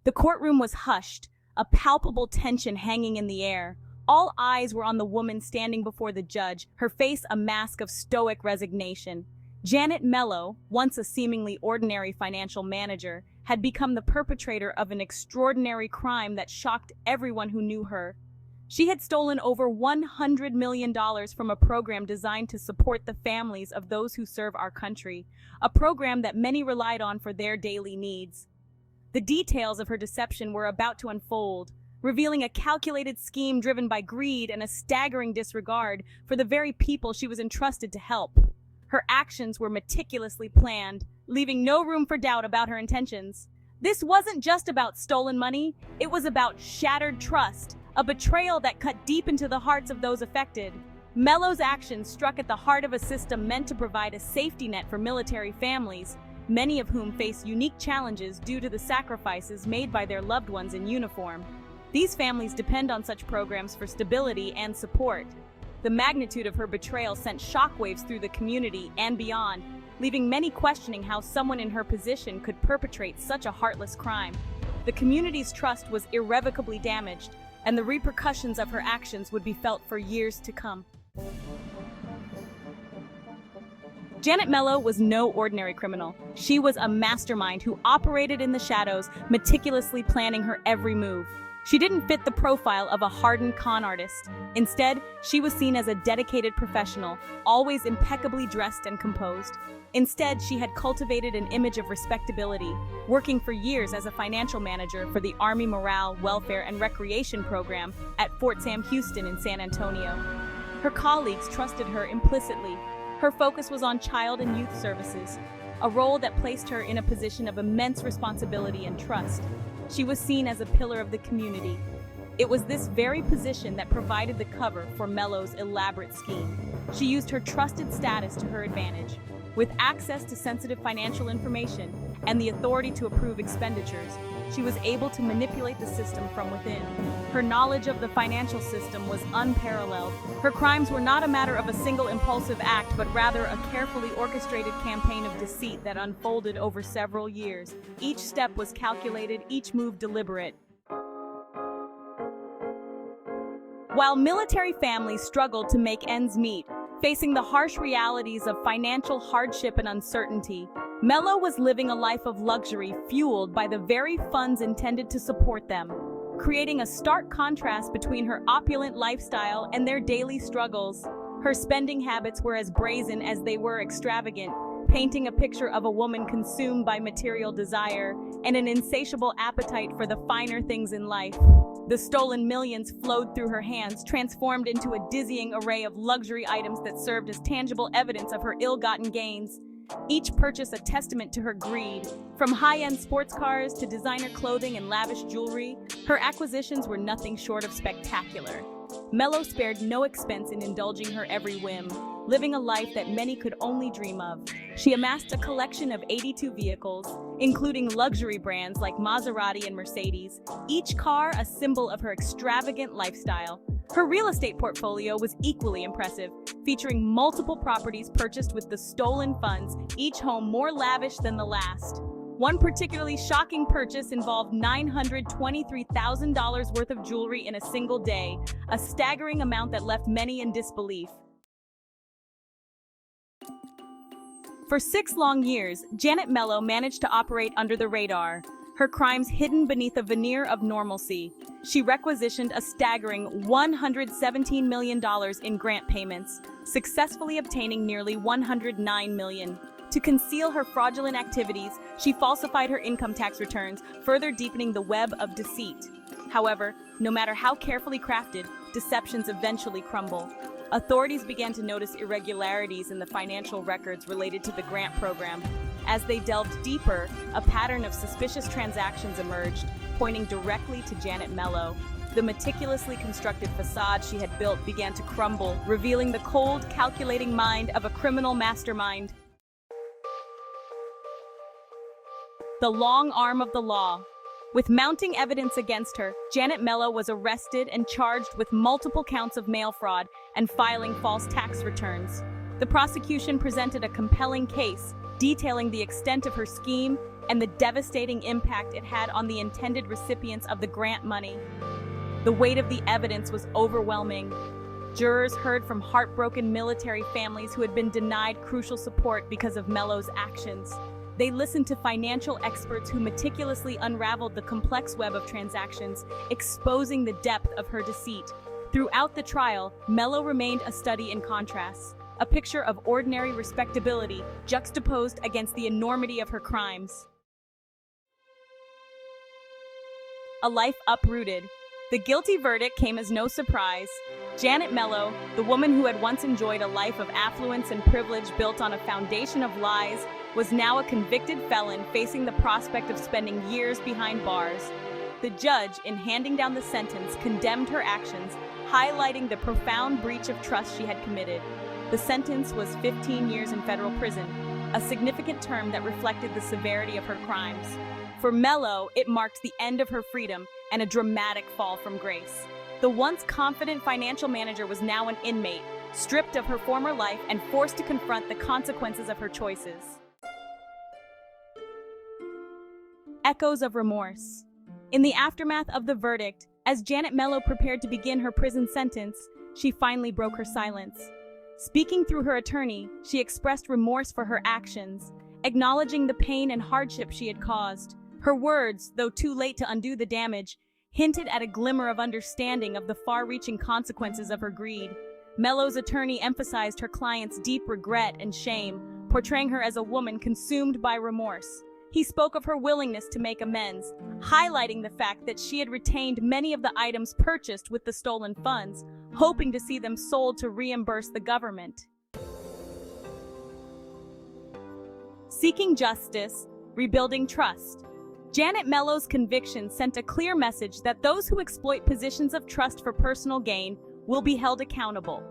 The courtroom was hushed, a palpable tension hanging in the air. All eyes were on the woman standing before the judge, her face a mask of stoic resignation. Janet Mello, once a seemingly ordinary financial manager, had become the perpetrator of an extraordinary crime that shocked everyone who knew her. She had stolen over $100 million from a program designed to support the families of those who serve our country, a program that many relied on for their daily needs. The details of her deception were about to unfold, revealing a calculated scheme driven by greed and a staggering disregard for the very people she was entrusted to help. Her actions were meticulously planned, leaving no room for doubt about her intentions. This wasn't just about stolen money, it was about shattered trust, a betrayal that cut deep into the hearts of those affected. Mello's actions struck at the heart of a system meant to provide a safety net for military families, many of whom face unique challenges due to the sacrifices made by their loved ones in uniform. These families depend on such programs for stability and support. The magnitude of her betrayal sent shockwaves through the community and beyond, leaving many questioning how someone in her position could perpetrate such a heartless crime. The community's trust was irrevocably damaged, and the repercussions of her actions would be felt for years to come. Janet Mello was no ordinary criminal. She was a mastermind who operated in the shadows, meticulously planning her every move. She didn't fit the profile of a hardened con artist. Instead, she was seen as a dedicated professional, always impeccably dressed and composed. Instead, she had cultivated an image of respectability, working for years as a financial manager for the Army Morale, Welfare, and Recreation Program at Fort Sam Houston in San Antonio. Her colleagues trusted her implicitly. Her focus was on child and youth services, a role that placed her in a position of immense responsibility and trust. She was seen as a pillar of the community. It was this very position that provided the cover for Mello's elaborate scheme. She used her trusted status to her advantage. With access to sensitive financial information and the authority to approve expenditures, she was able to manipulate the system from within. Her knowledge of the financial system was unparalleled. Her crimes were not a matter of a single impulsive act, but rather a carefully orchestrated campaign of deceit that unfolded over several years. Each step was calculated, each move deliberate. While military families struggled to make ends meet, facing the harsh realities of financial hardship and uncertainty, Mello was living a life of luxury fueled by the very funds intended to support them, creating a stark contrast between her opulent lifestyle and their daily struggles. Her spending habits were as brazen as they were extravagant, painting a picture of a woman consumed by material desire and an insatiable appetite for the finer things in life. The stolen millions flowed through her hands, transformed into a dizzying array of luxury items that served as tangible evidence of her ill-gotten gains. Each purchase a testament to her greed. From high-end sports cars to designer clothing and lavish jewelry, her acquisitions were nothing short of spectacular. Mello spared no expense in indulging her every whim, living a life that many could only dream of. She amassed a collection of 82 vehicles, including luxury brands like Maserati and Mercedes, each car a symbol of her extravagant lifestyle. Her real estate portfolio was equally impressive, featuring multiple properties purchased with the stolen funds, each home more lavish than the last. One particularly shocking purchase involved $923,000 worth of jewelry in a single day, a staggering amount that left many in disbelief. For 6 long years, Janet Mello managed to operate under the radar, her crimes hidden beneath a veneer of normalcy. She requisitioned a staggering $117 million in grant payments, successfully obtaining nearly $109 million. To conceal her fraudulent activities, she falsified her income tax returns, further deepening the web of deceit. However, no matter how carefully crafted, deceptions eventually crumble. Authorities began to notice irregularities in the financial records related to the grant program. As they delved deeper, a pattern of suspicious transactions emerged, pointing directly to Janet Mello. The meticulously constructed facade she had built began to crumble, revealing the cold, calculating mind of a criminal mastermind. The long arm of the law. With mounting evidence against her, Janet Mello was arrested and charged with multiple counts of mail fraud and filing false tax returns. The prosecution presented a compelling case, detailing the extent of her scheme and the devastating impact it had on the intended recipients of the grant money. The weight of the evidence was overwhelming. Jurors heard from heartbroken military families who had been denied crucial support because of Mello's actions. They listened to financial experts who meticulously unraveled the complex web of transactions, exposing the depth of her deceit. Throughout the trial, Mello remained a study in contrasts, a picture of ordinary respectability juxtaposed against the enormity of her crimes. A life uprooted. The guilty verdict came as no surprise. Janet Mello, the woman who had once enjoyed a life of affluence and privilege built on a foundation of lies, was now a convicted felon facing the prospect of spending years behind bars. The judge, in handing down the sentence, condemned her actions, highlighting the profound breach of trust she had committed. The sentence was 15 years in federal prison, a significant term that reflected the severity of her crimes. For Mello, it marked the end of her freedom and a dramatic fall from grace. The once confident financial manager was now an inmate, stripped of her former life and forced to confront the consequences of her choices. Echoes of remorse. In the aftermath of the verdict, as Janet Mello prepared to begin her prison sentence, she finally broke her silence. Speaking through her attorney, she expressed remorse for her actions, acknowledging the pain and hardship she had caused. Her words, though too late to undo the damage, hinted at a glimmer of understanding of the far-reaching consequences of her greed. Mello's attorney emphasized her client's deep regret and shame, portraying her as a woman consumed by remorse. He spoke of her willingness to make amends, highlighting the fact that she had retained many of the items purchased with the stolen funds, hoping to see them sold to reimburse the government. Seeking justice, rebuilding trust. Janet Mello's conviction sent a clear message that those who exploit positions of trust for personal gain will be held accountable.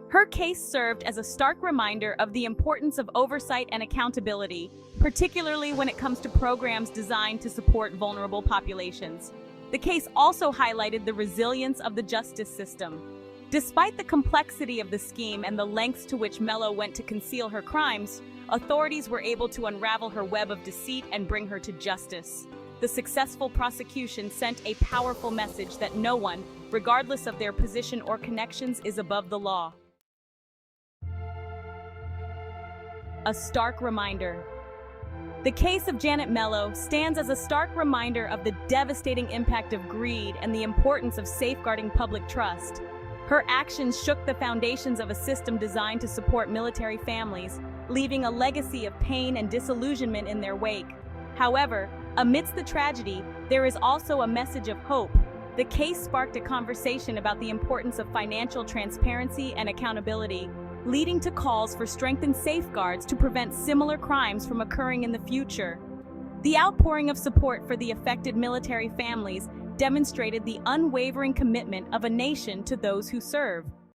Her case served as a stark reminder of the importance of oversight and accountability, particularly when it comes to programs designed to support vulnerable populations. The case also highlighted the resilience of the justice system. Despite the complexity of the scheme and the lengths to which Mello went to conceal her crimes, authorities were able to unravel her web of deceit and bring her to justice. The successful prosecution sent a powerful message that no one, regardless of their position or connections, is above the law. A stark reminder. The case of Janet Mello stands as a stark reminder of the devastating impact of greed and the importance of safeguarding public trust. Her actions shook the foundations of a system designed to support military families, leaving a legacy of pain and disillusionment in their wake. However, amidst the tragedy, there is also a message of hope. The case sparked a conversation about the importance of financial transparency and accountability, leading to calls for strengthened safeguards to prevent similar crimes from occurring in the future. The outpouring of support for the affected military families demonstrated the unwavering commitment of a nation to those who serve.